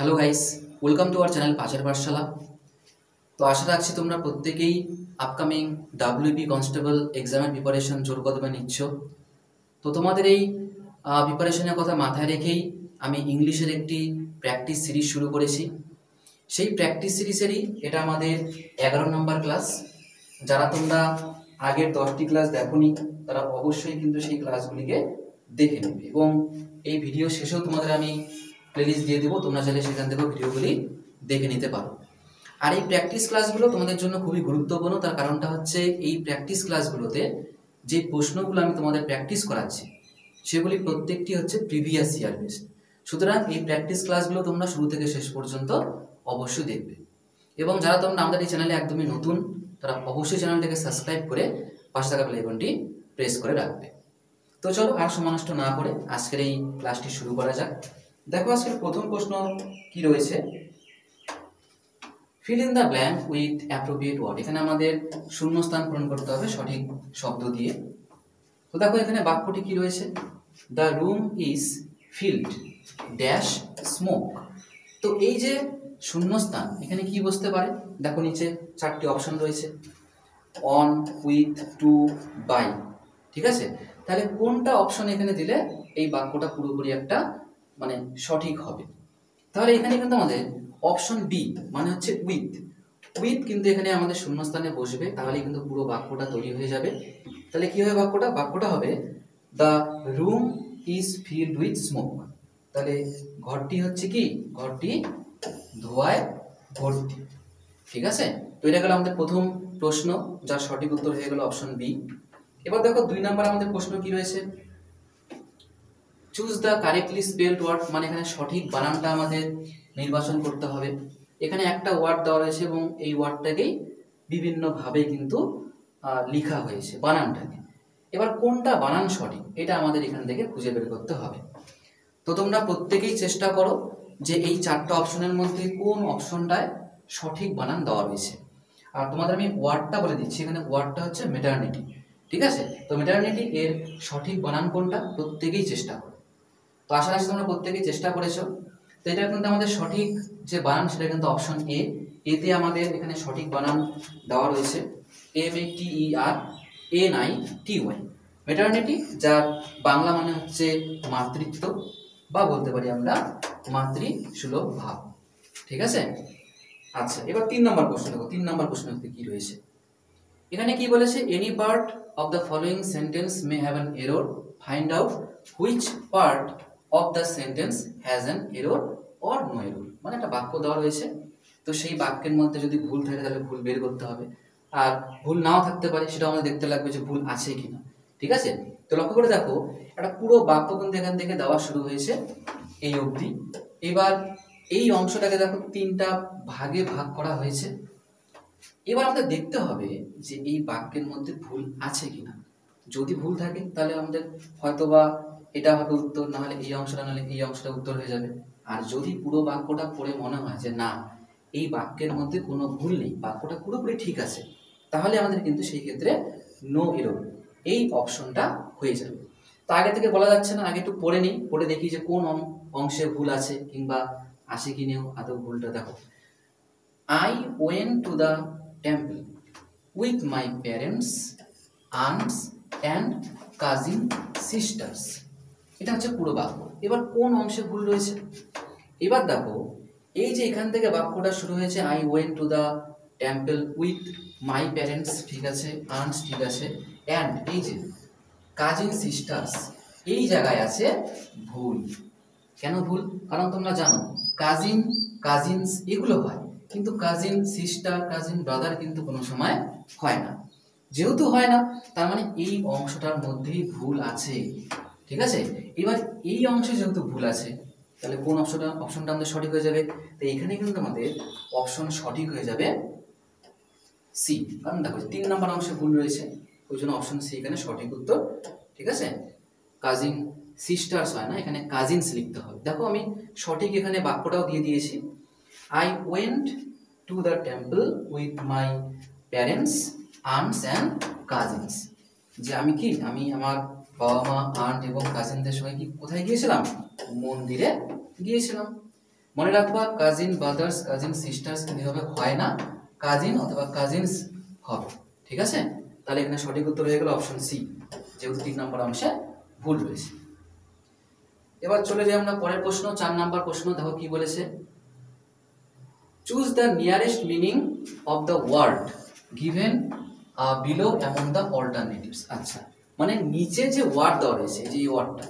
Hello guys, welcome to our channel পাঁচের পাঠশালা। তো আশা রাখছি তোমরা প্রত্যেকেই আপকামিং ডাব্লিউবি কনস্টেবল এক্সামের প্রিপারেশন জোর কদমে নিচ্ছ। তো তোমাদের এই প্রিপারেশনের কথা মাথায় রেখেই আমি ইংলিশের একটি প্র্যাকটিস সিরিজ শুরু করেছি। সেই প্র্যাকটিস সিরিজেরই এটা আমাদের 11 নম্বর ক্লাস। যারা তোমরা আগের 10টি ক্লাস দেখোনি তারা অবশ্যই কিন্তু সেই ক্লাসগুলিকে দেখে নেবে, এবং এই ভিডিও শেষেও তোমাদের আমি প্লেলিস্ট দিয়ে দেবো, তোমরা চাইলে সেখান থেকেও ভিডিওগুলি দেখে নিতে পারো। আর এই প্র্যাকটিস ক্লাসগুলো তোমাদের জন্য খুবই গুরুত্বপূর্ণ। তার কারণটা হচ্ছে এই প্র্যাকটিস ক্লাসগুলোতে যে প্রশ্নগুলো আমি তোমাদের প্র্যাকটিস করাচ্ছি সেগুলি প্রত্যেকটি হচ্ছে প্রিভিয়াস ইয়ার বেসড। সুতরাং এই প্র্যাকটিস ক্লাসগুলো তোমরা শুরু থেকে শেষ পর্যন্ত অবশ্যই দেখবে, এবং যারা তোমরা আমাদের এই চ্যানেলে একদমই নতুন তারা অবশ্যই চ্যানেলটাকে সাবস্ক্রাইব করে পাশে থাকা বেল আইকনটি প্রেস করে রাখবে। তো চলো আর সময় নষ্ট না করে আজকের এই ক্লাসটি শুরু করা যাক। দেখো আজকের প্রথম প্রশ্ন কি রয়েছে, fill in the blank with appropriate word. এখানে আমাদের শূন্যস্থান পূরণ করতে হবে সঠিক শব্দ দিয়ে। তো দেখো এখানে বাক্যটি কি রয়েছে, the room is field dash smoke. তো এই যে শূন্যস্থান এখানে কি বসতে পারে, দেখো নিচে 4টি অপশন রয়েছে, অন, উইথ, টু, বাই। ঠিক আছে, তাহলে কোনটা অপশন এখানে দিলে এই বাক্যটা পুরোপুরি একটা মানে সঠিক হবে। তাহলে এখানে কিন্তু আমাদের অপশন বি মানে হচ্ছে উইথ। উইথ কিন্তু এখানে আমাদের শূন্যস্থানে বসবে, তাহলে কিন্তু পুরো বাক্যটা তৈরি হয়ে যাবে। তাহলে কি হবে বাক্যটা হবে the room is filled with smoke. তাহলে ঘরটি হচ্ছে কি, ঘরটি ধোঁয়ায় ভর্তি। ঠিক আছে, তো এটা গেল আমাদের প্রথম প্রশ্ন, যার সঠিক উত্তর হয়ে গেল অপশন বি। এবার দেখো 2 নম্বর আমাদের প্রশ্ন কি রয়েছে, choose the correctly spelled word. মানে এখানে সঠিক বানানটা আমাদের নির্বাচন করতে হবে। এখানে একটা ওয়ার্ড দেওয়া রয়েছে এবং এই ওয়ার্ডটাকেই বিভিন্নভাবে কিন্তু লেখা হয়েছে বানানটাকে। এবার কোনটা বানান সঠিক এটা আমাদের এখান থেকে খুঁজে বের করতে হবে। তো তোমরা প্রত্যেকেই চেষ্টা করো যে এই 4টা অপশনের মধ্যে কোন অপশনটায় সঠিক বানান দেওয়া রয়েছে। আর তোমাদের আমি ওয়ার্ডটা বলে দিচ্ছি, এখানে ওয়ার্ডটা হচ্ছে ম্যাটারনিটি। ঠিক আছে, তো ম্যাটারনিটি এর সঠিক বানান কোনটা প্রত্যেকেই চেষ্টা করো। তো আশা রাখছি তোমরা প্রত্যেকেই চেষ্টা করেছো। তো এটা কিন্তু আমাদের সঠিক যে বানান সেটা কিন্তু অপশন এ। এতে আমাদের এখানে সঠিক বানান দেওয়া রয়েছে MATERNAITY। ম্যাটারনিটি যার বাংলা মানে হচ্ছে মাতৃত্ব, বা বলতে পারি আমরা মাতৃসুলভ ভাব। ঠিক আছে, আচ্ছা এবার 3 নম্বর প্রশ্ন দেখো। 3 নম্বর প্রশ্নতে কি রয়েছে, এখানে কি বলেছে, any part of the following sentence may have an error, find out which part of the sentence has an error or no error. মানে একটা বাক্য দেওয়া রয়েছে, তো সেই বাক্যের মধ্যে যদি ভুল থাকে তাহলে ভুল বের করতে হবে, আর ভুল নাও থাকতে পারে সেটা আমাদের দেখতে লাগবে যে ভুল আছে কিনা। ঠিক আছে, তো লক্ষ্য করে দেখো একটা পুরো বাক্য কিন্তু এখান থেকে দেওয়া শুরু হয়েছে এই অবধি। এবার এই অংশটাকে দেখো 3টা ভাগে ভাগ করা হয়েছে। এবার আমাদের দেখতে হবে যে এই বাক্যের মধ্যে ভুল আছে কিনা। যদি ভুল থাকে তাহলে আমাদের হয়তোবা এটা হবে উত্তর, না হলে এই অংশটা, নাহলে এই অংশটা উত্তর হয়ে যাবে। আর যদি পুরো বাক্যটা পড়ে মনে হয় যে না এই বাক্যের মধ্যে কোনো ভুল নেই, বাক্যটা পুরোপুরি ঠিক আছে, তাহলে আমাদের কিন্তু সেই ক্ষেত্রে নো এরর এই অপশনটা হয়ে যাবে। তো আগে থেকে বলা যাচ্ছে না, আগে একটু পড়ে নিই, পড়ে দেখি যে কোন অংশে ভুল আছে কিংবা আছে কি নেই আদৌ ভুলটা। দেখো, I went to the temple with my parents, aunts and cousin sisters। এটা হচ্ছে পুরো বাক্য। এবার কোন অংশে ভুল রয়েছে, এবার দেখো এই যে এখান থেকে বাক্যটা শুরু হয়েছে I went to the temple with my parents, ঠিক আছে, aunts ঠিক আছে, and এই যে cousin sisters এই জায়গায় আছে ভুল। কেন ভুল, কারণ তোমরা জানো কাজিনস এগুলো হয়, কিন্তু কাজিন সিস্টার, কাজিন ব্রাদার কিন্তু কোনো সময় হয় না। যেহেতু হয় না তার মানে এই অংশটার মধ্যেই ভুল আছে। ঠিক আছে, এবার এই অংশে যেহেতু ভুল আছে তাহলে কোন অপশনটা আমাদের সঠিক হয়ে যাবে। তো এখানে কিন্তু আমাদের অপশন সঠিক হয়ে যাবে সি, কারণ দেখো 3 নম্বর অংশে ভুল রয়েছে, ওই জন্য অপশন সি এখানে সঠিক উত্তর। ঠিক আছে, কাজিন সিস্টার্স হয় না, এখানে কাজিনস লিখতে হবে। দেখো আমি সঠিক এখানে বাক্যটাও দিয়ে দিয়েছি, I went to the temple with my parents, aunts and cousins। যে আমি আমার বাবা মা, আন্ট এবং কাজিনদের সঙ্গে কি কোথায় গিয়েছিলাম, মন্দিরে গিয়েছিলাম। মনে রাখবা কাজিন ব্রাদার্স, কাজিন সিস্টার্স কিন্তু হবে হয় না, কাজিন অথবা কাজিনস হবে। ঠিক আছে, তাহলে এখানে সঠিক উত্তর হয়ে গেল অপশন সি, যেহেতু 3 নম্বর অংশে ভুল রয়েছে। এবার চলে যাই আমরা পরের প্রশ্ন, 4 নম্বর প্রশ্ন। দেখো কি বলেছে, choose the nearest meaning of the word given below among the alternatives. আচ্ছা, মানে নিচে যে ওয়ার্ড দেওয়া রয়েছে, যে ওয়ার্ডটা,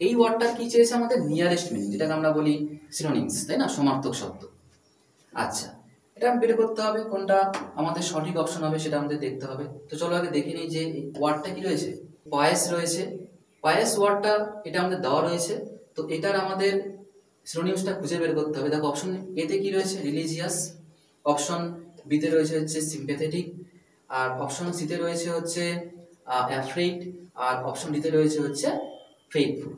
এই ওয়ার্ডটার কি চেয়েছে আমাদের নিয়ারেস্ট মিনিং, যেটাকে আমরা বলি সিনোনিমস, তাই না, সমার্থক শব্দ। আচ্ছা, এটা বের করতে হবে কোনটা আমাদের সঠিক অপশন হবে, সেটা আমাদের দেখতে হবে। তো চলো আগে দেখে নিই যে ওয়ার্ডটা কি রয়েছে। পায়েস রয়েছে, পায়েস ওয়ার্ডটা এটা আমাদের দেওয়া রয়েছে, তো এটার আমাদের সিনোনিমসটা খুঁজে বের করতে হবে। দেখো অপশন এতে কি রয়েছে, রিলিজিয়াস, অপশন বিতে রয়েছে হচ্ছে সিম্প্যাথেটিক, আর অপশন সিতে রয়েছে হচ্ছে অ্যাফ্রেইড, আর অপশন ডিতে রয়েছে হচ্ছে ফেইথফুল।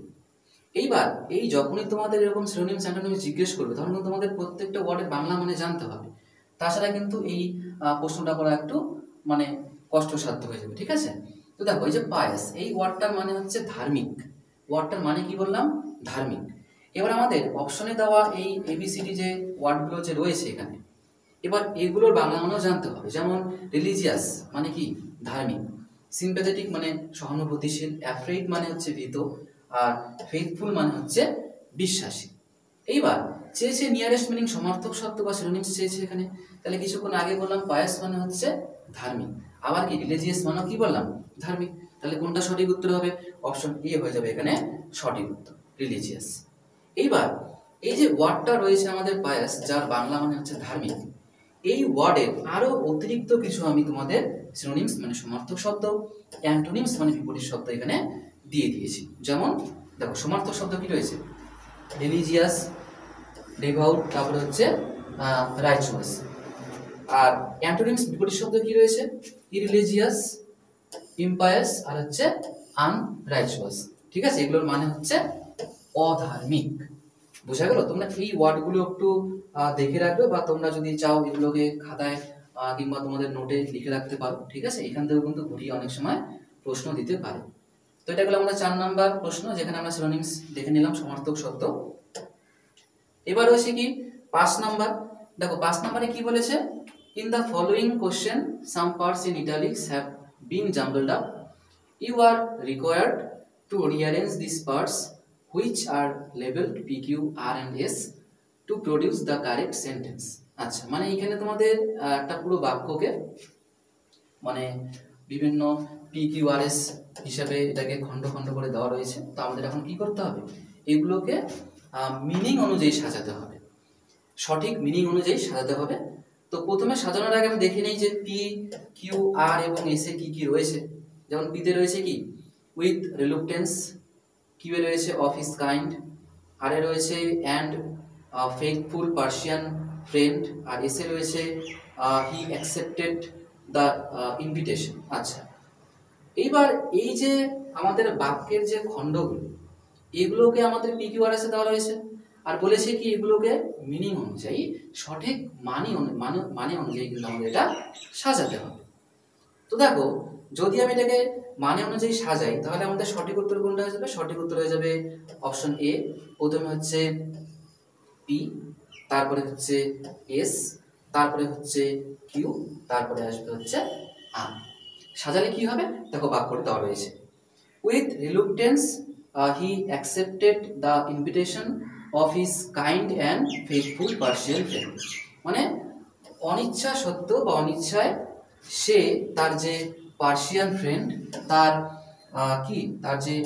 এইবার এই যখনই তোমাদের এরকম সিনোনিমস অ্যান্টোনিমস জিজ্ঞেস করবে, তখন কিন্তু তোমাদের প্রত্যেকটা ওয়ার্ডের বাংলা মানে জানতে হবে, তাছাড়া কিন্তু এই প্রশ্নটা করা একটু মানে কষ্টসাধ্য হয়ে যাবে। ঠিক আছে, তো দেখো এই যে পায়েস, এই ওয়ার্ডটার মানে হচ্ছে ধার্মিক, ওয়ার্ডটার মানে কি বললাম, ধার্মিক। এবার আমাদের অপশনে দেওয়া এই এবিসিডি যে ওয়ার্ডগুলো যে রয়েছে এখানে, এবার এগুলোর বাংলা মানেও জানতে হবে। যেমন রিলিজিয়াস মানে কি, ধার্মিক, সিম্প্যাথেটিক মানে সহানুভূতিশীল, অ্যাফ্রেইড মানে হচ্ছে ভীত, আর ফেইথফুল মানে হচ্ছে বিশ্বাসী। এইবার চেয়েছে নিয়ারেস্ট মিনিং সমার্থক শব্দ বা সিনোনিমস চেয়েছে এখানে, তাহলে কিছুক্ষণ আগে বললাম পায়েস মানে হচ্ছে ধার্মিক, আবার কি রিলিজিয়াস মানে কি বললাম, ধার্মিক, তাহলে কোনটা সঠিক উত্তর হবে, অপশন এ হয়ে যাবে এখানে সঠিক উত্তর, রিলিজিয়াস। এইবার এই যে ওয়ার্ডটা রয়েছে আমাদের পায়েস, যার বাংলা মানে হচ্ছে ধার্মিক, এই ওয়ার্ডের আরো অতিরিক্ত কিছু আমি তোমাদের সিনোনিমস মানে সমার্থক শব্দ, অ্যান্টোনিমস মানে বিপরীত শব্দ এখানে দিয়ে দিয়েছি। যেমন দেখো সমার্থক শব্দ কি রয়েছে, রিলিজিয়াস, ডিভাউট, তারপরে হচ্ছে রাইচুয়াস, আর অ্যান্টোনিমস বিপরীত শব্দ কি রয়েছে, ইরিলিজিয়াস, ইম্পায়াস, আর হচ্ছে আনরাইচুয়াস। ঠিক আছে, এগুলোর মানে হচ্ছে অধার্মিক। বোঝা গেল? তোমরা এই ওয়ার্ডগুলো একটু দেখে রাখবে, বা তোমরা যদি চাও এগুলোকে খাতায় কিংবা তোমাদের নোটে লিখে রাখতে পারো। ঠিক আছে, এখান থেকেও কিন্তু ঘুরিয়ে অনেক সময় প্রশ্ন দিতে পারে। তো এটা গেল আমরা 4 নাম্বার প্রশ্ন, যেখানে আমরা সিনোনিমস দেখে নিলাম সমার্থক শব্দ। এবার রয়েছে কি 5 নাম্বার। দেখো 5 নাম্বারে কি বলেছে, in the following question some parts in italics have been jumbled up, you are required to rearrange this parts which are labeled P, Q, R and S to produce the correct sentence। আচ্ছা, মানে এখানে তোমাদের একটা পুরো বাক্যকে মানে বিভিন্ন P, Q, R, S হিসাবে এটাকে খণ্ড খণ্ড করে দেওয়া রয়েছে। তো আমাদের এখন কি করতে হবে, এগুলোকে মিনিং অনুযায়ী সাজাতে হবে, সঠিক মিনিং অনুযায়ী সাজাতে হবে। তো প্রথমে সাজানোর আগে আমি দেখে নেই যে P, Q, R এবং S এ কি কি রয়েছে। যেমন P তে রয়েছে কি, উইথ রিলুকটেন্স, কিউ এ রয়েছে অফ হিজ কাইন্ড, আর এ রয়েছে অ্যান্ড ফেইথফুল পার্সিয়ান ফ্রেন্ড, আর এসে রয়েছে হি অ্যাকসেপ্টেড দ্য ইনভিটেশন। আচ্ছা, এইবার এই যে আমাদের বাক্যের যে খণ্ডগুলো, এগুলোকে আমাদের পিকিউআরএসে দেওয়া রয়েছে, আর বলেছে কি এগুলোকে মিনিং অনুযায়ী সঠিক মানে অনুযায়ী কিন্তু আমাদের এটা সাজাতে হবে। তো দেখো যদি আমি এটাকে মানে অনুযায়ী সাজাই, তাহলে আমাদের সঠিক উত্তর কোনটা হয়ে যাবে, সঠিক উত্তর হয়ে যাবে অপশন এ। প্রথমে হচ্ছে পি, তারপরে হচ্ছে এস, তারপরে হচ্ছে কিউ, তারপরে আসবে হচ্ছে আর। সাজালে কি হবে, দেখো বাক্যটা দেওয়া রয়েছে, with reluctance he accepted the invitation of his kind and faithful Persian friend. মানে অনিচ্ছা সত্ত্বেও বা অনিচ্ছায় সে তার যে পার্সিয়ান ফ্রেন্ড, তার তার যে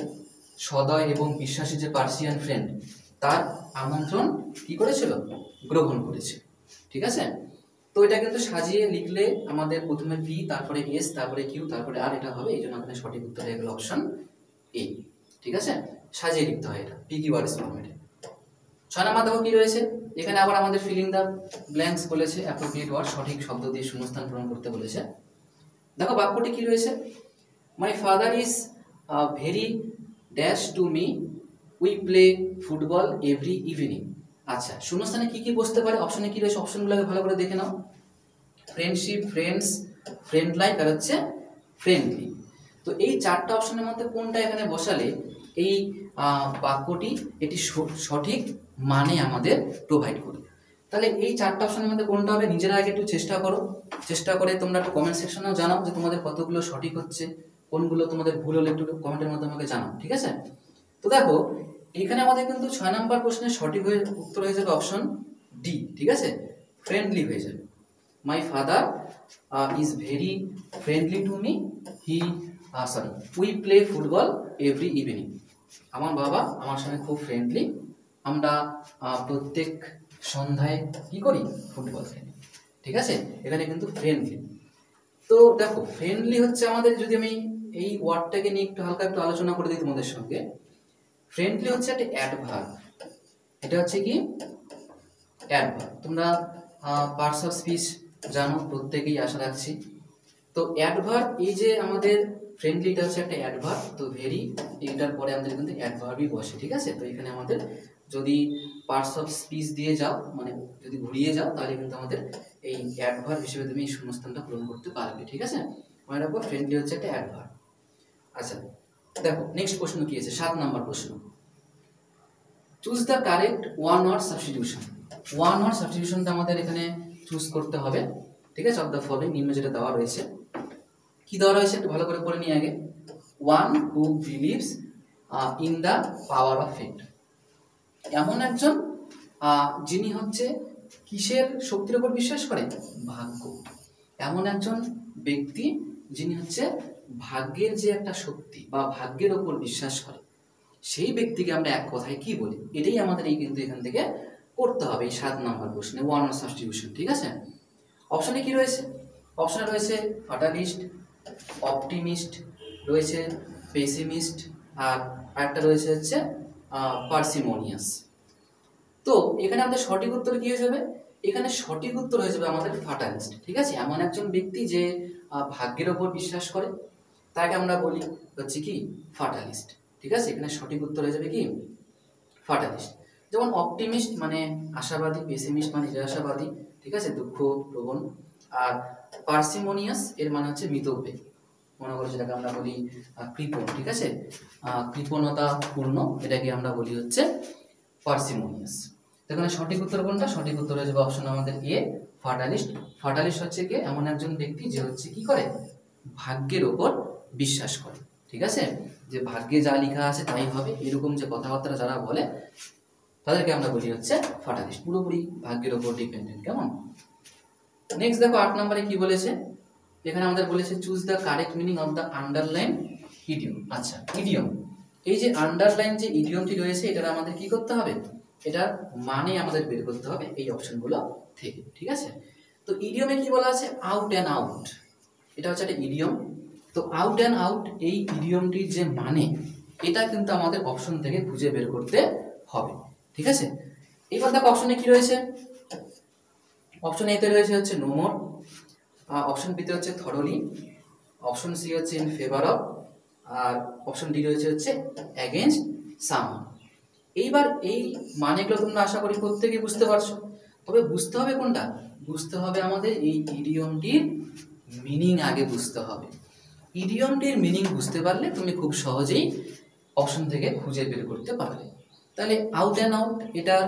সদয় এবং বিশ্বাসী যে পার্সিয়ান ফ্রেন্ড, তার আমন্ত্রণ কি করেছিল, গ্রহণ করেছে। ঠিক আছে, তো এটা কিন্তু সাজিয়ে লিখলে আমাদের প্রথমে পি, তারপরে এস, তারপরে কিউ, তারপরে আর, এটা হবে। এই জন্য আমাদের সঠিক উত্তর হয়ে গেল অপশন এ। ঠিক আছে, সাজিয়ে লিখতে হয় এটা পি কিউ আর এস ফরম্যাটে। 6 নম্বর দেখো কি রয়েছে, এখানে আবার আমাদের ফিলিং দ্য ব্ল্যাঙ্কস বলেছে, অ্যাপ্রোপ্রিয়েট ওয়ার্ড, সঠিক শব্দ দিয়ে শূন্যস্থান পূরণ করতে বলেছে। দেখো বাক্যটি কি রয়েছে, my father is very dash to me, we play football every evening. আচ্ছা, শূন্যস্থানে কি কি বসতে পারে, অপশনে কি রয়েছে, অপশনগুলোকে ভালো করে দেখে নাও। ফ্রেন্ডশিপ, ফ্রেন্ডস, ফ্রেন্ড লাইক, আর হচ্ছে ফ্রেন্ডলি। তো এই 4টা অপশনের মধ্যে কোনটা এখানে বসালে এই বাক্যটি এটি সঠিক মানে আমাদের প্রোভাইড করবে। তাহলে এই চারটা অপশনের মধ্যে কোনটা হবে, নিজেরা আগে একটু চেষ্টা করো, চেষ্টা করে তোমরা একটু কমেন্ট সেকশনেও জানাও যে তোমাদের কতগুলো সঠিক হচ্ছে, কোনগুলো তোমাদের ভুল হলে একটু কমেন্টের মধ্যে আমাকে জানাও, ঠিক আছে। তো দেখো এখানে আমাদের কিন্তু 6 নম্বর প্রশ্নের সঠিক উত্তর হয়ে যাবে অপশন ডি, ঠিক আছে, ফ্রেন্ডলি হয়ে যাবে। My father is very friendly to me, we play football every evening. আমার বাবা আমার সঙ্গে খুব ফ্রেন্ডলি, আমরা প্রত্যেক সন্ধ্যায় কি করি, ফুটবল খেলি, ঠিক আছে। এখানে কিন্তু ফ্রেন্ডলি। তো দেখো ফ্রেন্ডলি হচ্ছে আমাদের, যদি আমি এই ওয়ার্ডটাকে নিয়ে একটু হালকা একটু আলোচনা করে দিই তোমাদের সঙ্গে, ফ্রেন্ডলি হচ্ছে একটা অ্যাডভার্ব। এটা হচ্ছে কি অ্যাডভার্ব। তোমরা পার্টস অফ স্পিচ জানো প্রত্যেকেই, আশা রাখছি। তো অ্যাডভার্ব, এই যে আমাদের ফ্রেন্ডলিটা হচ্ছে একটা অ্যাডভার্ব, তো ভেরি এটার পরে আমাদের কিন্তু অ্যাডভার্বই বসে, ঠিক আছে। তো এখানে আমাদের যদি পার্টস অফ স্পিচ দিয়ে যাও, মানে যদি ঘুরিয়ে যাও, তাহলে কিন্তু আমাদের এই অ্যাডভার্ব হিসেবে তুমি এই শূন্যস্থানটা পূরণ করতে পারবে, ঠিক আছে। মনে রাখবো ফ্রেন্ডলি হচ্ছে একটা অ্যাডভার্ব। আচ্ছা দেখো নেক্সট প্রশ্ন কি আছে, 7 নম্বর প্রশ্ন। Choose the correct one word substitution. One word সাবস্টিটিউশনটা আমাদের এখানে চুজ করতে হবে, ঠিক আছে। অফ দ্য ফলোইং, নিম্ন যেটা দেওয়া রয়েছে, কি দেওয়া রয়েছে একটু ভালো করে পড়ে নিই আগে। One who believes in the power of fate. এমন একজন যিনি হচ্ছে কিসের শক্তির উপর বিশ্বাস করে, ভাগ্য। এমন একজন ব্যক্তি যিনি হচ্ছে ভাগ্যের যে একটা শক্তি বা ভাগ্যের ওপর বিশ্বাস করে, সেই ব্যক্তিকে আমরা এক কথায় কি বলি, এটাই আমাদের এই কিন্তু এখান থেকে করতে হবে এই 7 নম্বর প্রশ্নে, ওয়ান ওয়ার্ড সাবস্টিটিউশন, ঠিক আছে। অপশনে কি রয়েছে, অপশনে রয়েছে ফাটালিস্ট, অপটিমিস্ট, রয়েছে পেসিমিস্ট, আর একটা রয়েছে হচ্ছে পার্সিমোনিয়াস। তো এখানে আমাদের সঠিক উত্তর কি হয়ে যাবে, এখানে সঠিক উত্তর হয়ে যাবে আমাদের ফাটালিস্ট, ঠিক আছে। এমন একজন ব্যক্তি যে ভাগ্যের ওপর বিশ্বাস করে, তাকে আমরা বলি হচ্ছে কি ফাটালিস্ট, ঠিক আছে। এখানে সঠিক উত্তর হয়ে যাবে কি ফাটালিস্ট। যেমন অপটিমিস্ট মানে আশাবাদী, পেসিমিস্ট মানে নিরাশাবাদী, ঠিক আছে, দুঃখ প্রবণ। আর পার্সিমোনিয়াস এর মানে হচ্ছে মিতব্যয়ী, মনে করো যেটাকে আমরা বলি কৃপণ, ঠিক আছে, কৃপণতা পূর্ণ, এটাকে আমরা বলি হচ্ছে পার্সিমোনিয়াস। এখানে সঠিক উত্তর কোনটা, সঠিক উত্তর হয়ে যাবে অপশন আমাদের এ, ফাটালিস্ট। ফাটালিস্ট হচ্ছে কি এমন একজন ব্যক্তি যে হচ্ছে কি করে, ভাগ্যের ওপর বিশ্বাস করে, ঠিক আছে, যে ভাগ্যে যা লেখা আছে তাই হবে, এরকম যে কথাবার্তা যারা বলে তাদেরকে আমরা বলি হচ্ছে ফাটালিস্ট, পুরোপুরি ভাগ্যের ওপর ডিপেন্ডেন্ট, কেমন। নেক্সট দেখো 8 নম্বরে কি বলেছে, এখানে আমাদের বলেছে choose the correct meaning of the underline idiom. আচ্ছা ইডিয়ম, এই যে আন্ডারলাইন যে ইডিয়মটি রয়েছে, এটা আমাদের কি করতে হবে, এটার মানে আমাদের বের করতে হবে এই অপশনগুলো থেকে, ঠিক আছে। তো ইডিয়মে কি বলা আছে, আউট অ্যান্ড আউট, এটা হচ্ছে একটা ইডিয়ম। তো আউট অ্যান্ড আউট এই ইডিয়মটির যে মানে, এটা কিন্তু আমাদের অপশন থেকে খুঁজে বের করতে হবে, ঠিক আছে। এবার দেখো অপশনে কি রয়েছে, অপশন এতে রয়েছে হচ্ছে নো মোর, অপশন বিতে হচ্ছে থরলি, অপশন সি হচ্ছে ইন ফেভার অফ, আর অপশন ডি রয়েছে হচ্ছে অ্যাগেনস্ট সামওয়ান। এইবার এই মানেগুলো তোমরা আশা করি প্রত্যেকে বুঝতে পারছো, তবে বুঝতে হবে কোনটা, বুঝতে হবে আমাদের এই ইডিয়মটির মিনিং আগে বুঝতে হবে। ইডিয়মটির মিনিং বুঝতে পারলে তুমি খুব সহজেই অপশন থেকে খুঁজে বের করতে পারবে। তাহলে আউট অ্যান্ড আউট এটার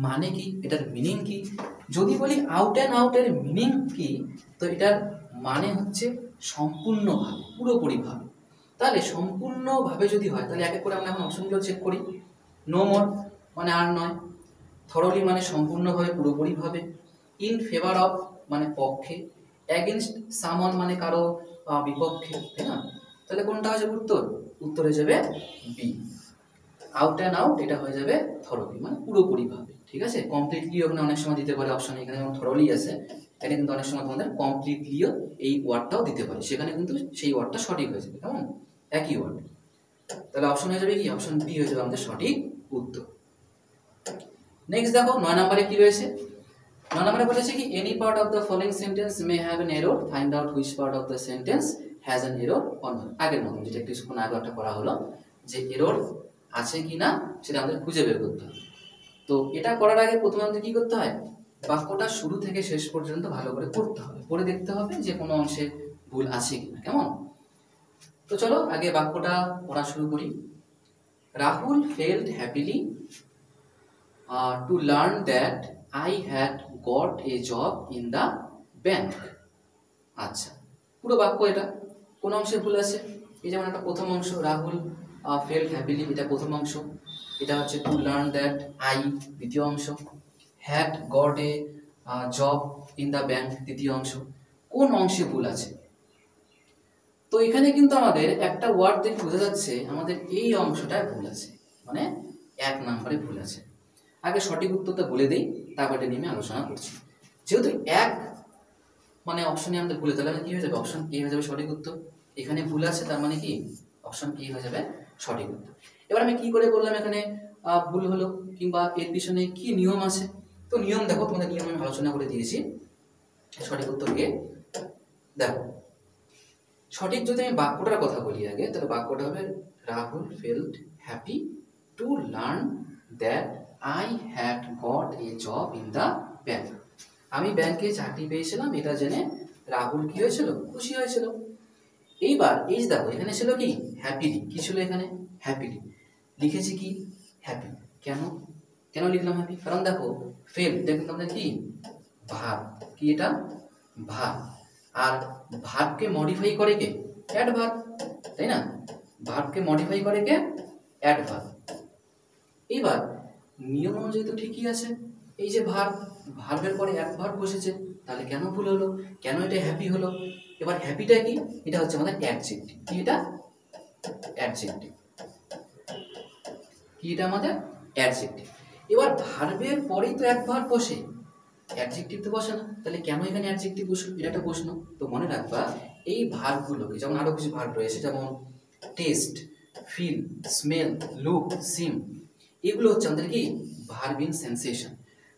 মানে কি, এটার মিনিং কি, যদি বলি আউট অ্যান্ড আউটের মিনিং কি, তো এটার মানে হচ্ছে সম্পূর্ণভাবে, পুরোপুরিভাবে। তাহলে সম্পূর্ণভাবে যদি হয়, তাহলে এক এক করে আমরা এখন অপশনগুলো চেক করি। নো মোর মানে আর নয়, থরলি মানে সম্পূর্ণভাবে, পুরোপুরিভাবে, ইন ফেভার অফ মানে পক্ষে, অ্যাগেনস্ট সামওয়ান মানে কারো বিপক্ষে, তাই না। তাহলে কোনটা হয়ে যাবে উত্তর, উত্তর হয়ে যাবে বি, আউট অ্যান্ড আউট, এটা হয়ে যাবে থরলি মানে পুরোপুরিভাবে, ঠিক আছে। কমপ্লিটলি ওখানে অনেক সময় দিতে পারে অপশন, এখানে যেমন থরলি আছে, এখানে কিন্তু অনেক সময় তোমাদের কমপ্লিটলিও এই ওয়ার্ডটাও দিতে পারে, সেখানে কিন্তু সেই ওয়ার্ডটা সঠিক হয়ে যাবে, কেমন, একই ওয়ার্ড। তাহলে অপশন হয়ে যাবে কি, অপশন বি হয়ে যাবে আমাদের সঠিক উত্তর। নেক্সট দেখো 9 নম্বরে কি রয়েছে, 9 নম্বরে বলেছে কি any part of the following sentence may have an error, find out which part of the sentence has N error or not. আগের মতন যেটা কিছুক্ষণ আগে একটা করা হলো, যে এরর আছে কিনা সেটা আমাদের খুঁজে বের করতে হবে। তো এটা করার আগে প্রথমে আমাদের কি করতে হয়, বাক্যটা শুরু থেকে শেষ পর্যন্ত ভালো করে পড়তে হবে, পড়ে দেখতে হবে যে কোনো অংশে ভুল আছে কিনা, কেমন। তো চলো আগে বাক্যটা পড়া শুরু করি। Rahul felt happily to learn that I had got a job in the bank. আচ্ছা, পুরো বাক্য এটা কোন অংশে ভুল আছে? এই যেমন একটা প্রথম অংশ, রাহুল ফেল্ট হ্যাপিলি, এটা প্রথম অংশ। এটা হচ্ছে টু লার্ন দ্যাট আই, দ্বিতীয় অংশ। Had got a job in the bank, তৃতীয় অংশ। কোন অংশে ভুল আছে? তো এখানে কিন্তু আমাদের একটা ওয়ার্ড দেখে বোঝা যাচ্ছে আমাদের এই অংশটায় ভুল আছে, মানে 1 নম্বরে ভুল আছে। আগে সঠিক উত্তরটা বলে দেই, তারপরে নিয়ে আমি আলোচনা করছি। যেহেতু 1 মানে অপশনে আমাদের ভুলে, তাহলে কি হয়ে যাবে? অপশন এ হয়ে যাবে সঠিক উত্তর। এখানে ভুল আছে, তার মানে কি অপশন এ হয়ে যাবে সঠিক উত্তর। এবার আমি কি করে বললাম এখানে ভুল হলো, কিংবা এর পিছনে কি নিয়ম আছে? তো নিয়ম দেখো, তোমাদের নিয়ম আমি আলোচনা করে দিয়েছি। সঠিক উত্তরকে দেখো, সঠিক যদি আমি বাক্যটার কথা বলি আগে, তাহলে বাক্যটা হবে Rahul felt happy to learn that I had got a job in the bank. আমি ব্যাংকে চাকরি পেয়েছিলাম এটা জেনে রাহুল কি হয়েছিল? খুশি হয়েছিল। এইবার এই যে দেখো, এখানে ছিল কি হ্যাপিলি, কি ছিল এখানে? হ্যাপিলি লিখেছি কি হ্যাপি। কেন কেন লিখলাম হ্যাপি? কারণ দেখো ফেল এটা কিন্তু আমাদের কি ভার্ব, কি এটা ভার্ব। আর ভার্বকে মডিফাই করে কে? অ্যাডভার্ব, তাই না? ভার্বকে মডিফাই করে কে? অ্যাডভার্ব। এবার নিয়ম অনুযায়ী তো ঠিকই আছে, এই যে ভার্ব, ভার্বের পরে অ্যাডভার্ব বসেছে, তাহলে কেন ভুল হলো? কেন এটা হ্যাপি হলো? এবার হ্যাপিটা কি? এটা হচ্ছে আমাদের অ্যাডজেক্টিভ। কি এটা? অ্যাডজেক্টিভ। কি এটা আমাদের? অ্যাডজেক্টিভ। এবার ভার্বের পরেই তো অ্যাডভার্ব বসে, অ্যাডজেক্টিভ তো বসে না, তাহলে কেন এখানে অ্যাডজেক্টিভ বসলো? এটা একটা প্রশ্ন। তো মনে রাখবা এই ভার্বগুলোকে, যেমন আরো কিছু ভার্ব রয়েছে, যেমন টেস্ট, ফিল, স্মেল, লুক, সিম, এগুলো হচ্ছে আমাদের কি ভার্ব ইন সেন্সেশন।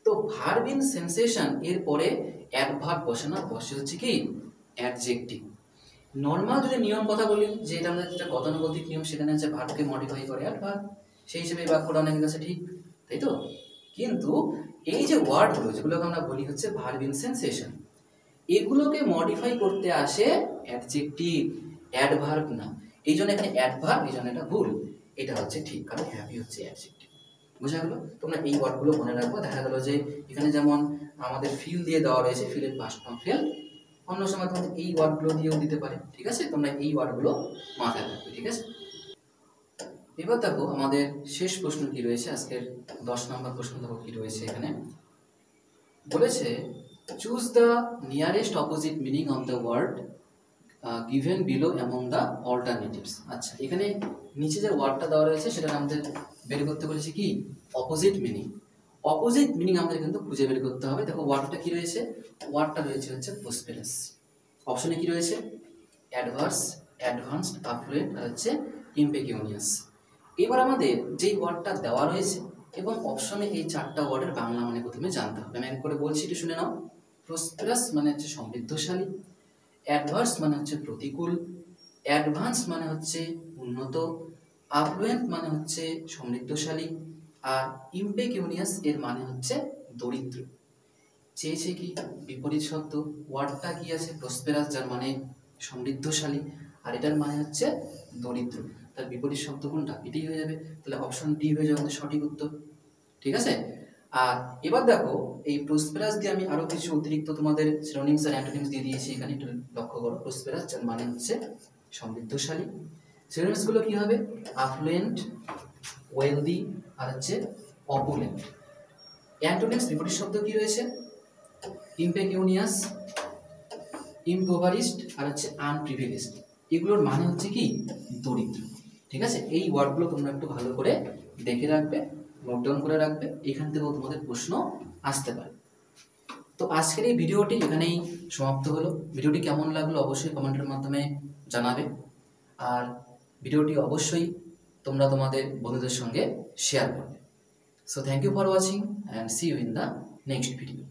তো ভার্ব ইন সেন্সেশন এর পরে অ্যাডভার্ব বসে না, বসে হচ্ছে কি অ্যাডজেক্টিভ। নর্মাল যদি নিয়ম কথা বলি, যে এটা আমাদের যেটা গতানুগতিক নিয়ম, সেখানে হচ্ছে ভার্বকে মডিফাই করে অ্যাডভার্ব, সেই হিসেবে এই বাক্যটা অনেকের কাছে ঠিক, তাই তো? কিন্তু এই যে ওয়ার্ডগুলো যেগুলোকে আমরা বলি হচ্ছে ভার্ব ইন সেন্সেশন, এগুলোকে মডিফাই করতে আসে অ্যাডজেক্টিভ, অ্যাডভার্ব না। এই জন্য এখানে অ্যাডভার্ব, এই জন্য এটা ভুল, এটা হচ্ছে ঠিক, কারণ হ্যাপি হচ্ছে অ্যাডজেক্টিভ। বোঝা গেল? তোমরা এই ওয়ার্ডগুলো মনে রাখবো। দেখা গেল যে এখানে যেমন আমাদের ফিল দিয়ে দেওয়া রয়েছে, ফিলের পাস্ট ফর্ম ফেল, অন্য সময় তোমাদের এই ওয়ার্ডগুলো দিয়েও দিতে পারে, ঠিক আছে? তোমরা এই ওয়ার্ডগুলো মাথায় রাখবে, ঠিক আছে? এবার দেখো আমাদের শেষ প্রশ্ন কি রয়েছে, আজকের 10 নম্বর প্রশ্ন দেখো কি রয়েছে এখানে। বলেছে choose the nearest opposite meaning of the word given below among the alternatives. আচ্ছা, এখানে নিচে যে ওয়ার্ডটা দেওয়া রয়েছে সেটা আমাদের বের করতে বলেছে কি অপোজিট মিনিং। অপোজিট মিনিং আমাদের কিন্তু খুঁজে বের করতে হবে। দেখো ওয়ার্ডটা কি রয়েছে? ওয়ার্ডটা রয়েছে হচ্ছে প্রসপেরাস। অপশনে কি রয়েছে? অ্যাডভার্স, অ্যাডভান্সড, আফ্লুয়েন্ট আর হচ্ছে ইম্পেকিউনিয়াস। এবার আমাদের যেই ওয়ার্ডটা দেওয়া রয়েছে এবং অপশনে এই 4টা ওয়ার্ডের বাংলা মানে প্রথমে জানতে হবে। আমি এক করে বলছি, একটু শুনে নাও। প্রসপেরাস মানে হচ্ছে সমৃদ্ধশালী, অ্যাডভার্স মানে হচ্ছে প্রতিকূল, অ্যাডভান্স মানে হচ্ছে উন্নত, আফ্লুয়েন্ট মানে হচ্ছে সমৃদ্ধশালী, আর ইম্পেকিউনিয়াস এর মানে হচ্ছে দরিদ্র। চেয়েছে কি বিপরীত শব্দ। ওয়ার্ডটা কি আছে? প্রসপেরাস, যার মানে সমৃদ্ধশালী, আর এটার মানে হচ্ছে দরিদ্র। তার বিপরীত শব্দ কোনটা? এটাই হয়ে যাবে, তাহলে অপশন ডি হয়ে যাবে আমাদের সঠিক উত্তর, ঠিক আছে? আর এবার দেখো এই প্রসপেরাস দিয়ে আমি আরো কিছু অতিরিক্ত তোমাদের সিনোনিমস আর অ্যান্টোনিমস দিয়ে দিয়েছি, এখানে একটু লক্ষ্য করো। প্রসপেরাস যার মানে হচ্ছে সমৃদ্ধশালী, সিনোনিমস গুলো কি হবে? আফ্লুয়েন্ট, ওয়েলদি আর হচ্ছে অপুলেন্ট। অ্যান্টোনিমস বিপরীত শব্দ কি রয়েছে? ইম্পেকিউনিয়াস, ইমপ্রোভারিস্ট আর হচ্ছে আনপ্রিভিলেজড। এগুলোর মানে হচ্ছে কি দরিদ্র, ঠিক আছে? এই ওয়ার্ডগুলো তোমরা একটু ভালো করে দেখে রাখবে, নোট ডাউন করে রাখবে, এখান থেকেও তোমাদের প্রশ্ন আসতে পারে। তো আজকের এই ভিডিওটি এখানেই সমাপ্ত হলো। ভিডিওটি কেমন লাগলো অবশ্যই কমেন্টের মাধ্যমে জানাবে, আর ভিডিওটি অবশ্যই তোমরা তোমাদের বন্ধুদের সঙ্গে শেয়ার করবে। So thank you for watching and see you in the next video.